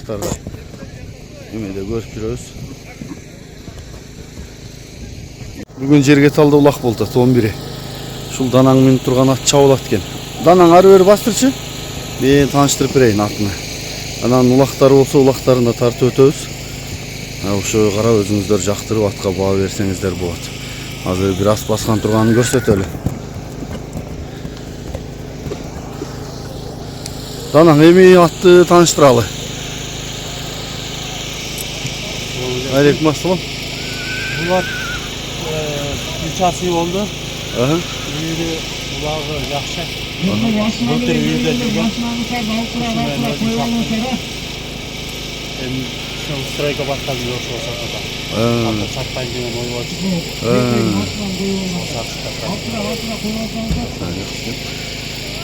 Tarda emede көрүп жүрөбүз. Бүгүн жерге талда улак болду, 11. Ушул данаң минип турган ат чабылат экен. Данаң ары бери бастырчы. Мен тааныштырып берейин атыны. Анан улактары болсо улактарын да тартып өтөбүз. Ошо карап өзүңүздөр жактырып атка баа берсеңиздер болот. Азыр бир ас баскан турганын көрсөтөлү. Данаң эми атты тааныштыралы. Алейкум ассалам. Бул ат 3 асы болду. Үйүрү улагы жакшы. Былтыр үйүрдө жүргөн. Эми стройка башталды ошол сатада. Ата сатпай деген ой болчу.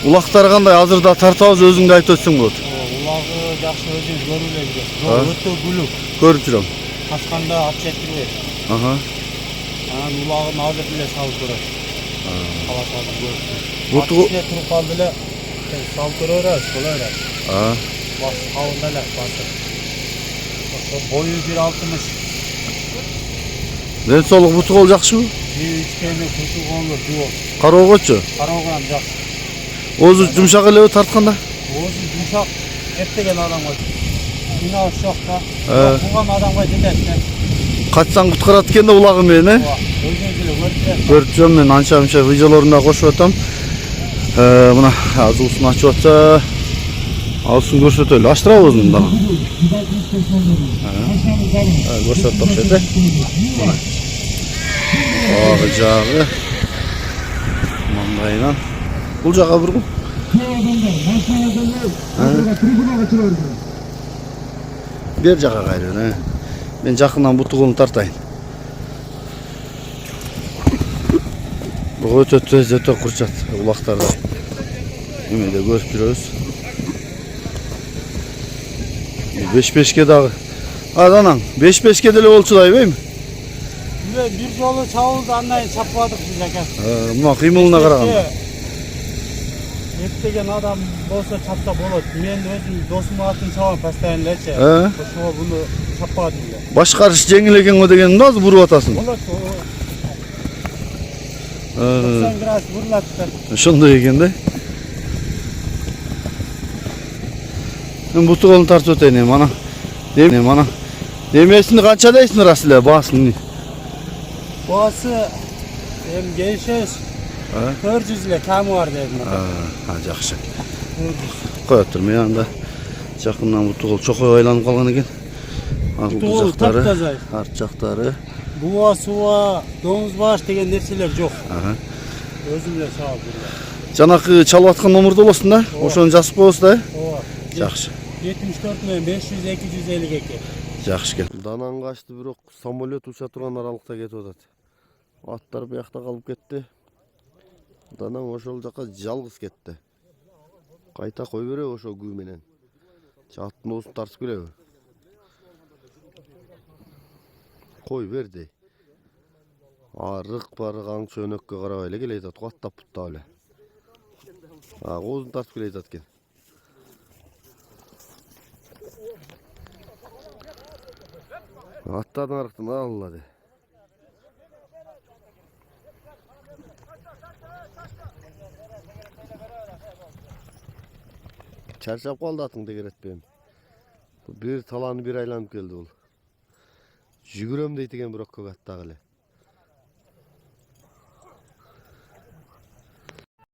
Улактары кандай? Азырда тартабыз, өзүң да айтып өтсөң болот. Улагы жакшы, өзүңүз көрүп элеңиз. Өтө бүлүк. Көрүп жүрөм. Качканда ат жетирбейт. Анан улагын азыр эле салып көрөт. Каласады көрсүн. Бутугуне туруп калды эле. Салып көрөбүз, болобуз. Бас калында эле басып. Бою 1.60. Ден соолук бутугол жакшыбы? Ичкени бутуголу жок. Кароогочу? Кароого ham жакшы. Оозу жумшак элеби тартканда? Оозу жумшак, эптеген адамга кыйналыш жок да. Буган адамга жетет. Качсаң куткарат экен да улагы менен, Өзүңүз эле көрүп жүрөм. Мен анча-мынча видеолорунда кошуп атам. Мына азуусун ачып атса, азуусун көрсөтөлү. Ачтырабы өзүн дана? Көрсөттү окшойт, Мына. Ага жагы. Мандайынан. Бул жага бургун. Бер жага кайрын, Мен жакындан бутугун тартайын. Бул өтө курчат улактарды. Эмеде көрүп жүрөбүз. 5-5ке дагы. Данаң 5-5ке деле болчу да эми. бир жолу чабылды, андан кийин чаппадык биз ака. Мына кыймылына караганда. Эптеген адам болсо чапса болот. Мен өзүм досумдун атын чабам постоянно элечи. Ошого буну чаппадым эле. Башкарыш жеңил экен го дегенди азыр буруп атасың. Болот. 90 градус бурулат да. Ошондой экен да. Мен бутуголун тартып өтөйүн мана. Мана. Немесini канча дейсиң рас эле баасын? Баасы эми келишебиз. 400 эле камы бар дедим. Жакшы. Коет тур, мен анда жакындан бутугол чокой айланып калган экен. Бутугол таптаза. Арт жактары. Буа, суа, доңуз баш деген нерселер жок. Өзүм эле чабып жүрөм. Жанакы чалып аткан номурду болосуң да? Ошону жазып коебуз да? Жакшы. 74-500-252. Жакшы экен. Данаң качты, бирок самолет уча турган аралыкта кетип атат. Аттар биякта калып кетти. Данаң ошол жака жалгыз кетти. Кайта кой береби ошо күү менен. Аттын оозун тартып келеби? Кой берди. Арык барык аң чөнөккө карабай эле келе жатат, аттап буттап эле. Оозун тартып келе жатат экен. Аттардын арктан аллады. Чарчап калды атың дегеретпейм. Бир таланы бир айланып келди бул. Жүгүрөм дейт экен бирок көк аттагы эле.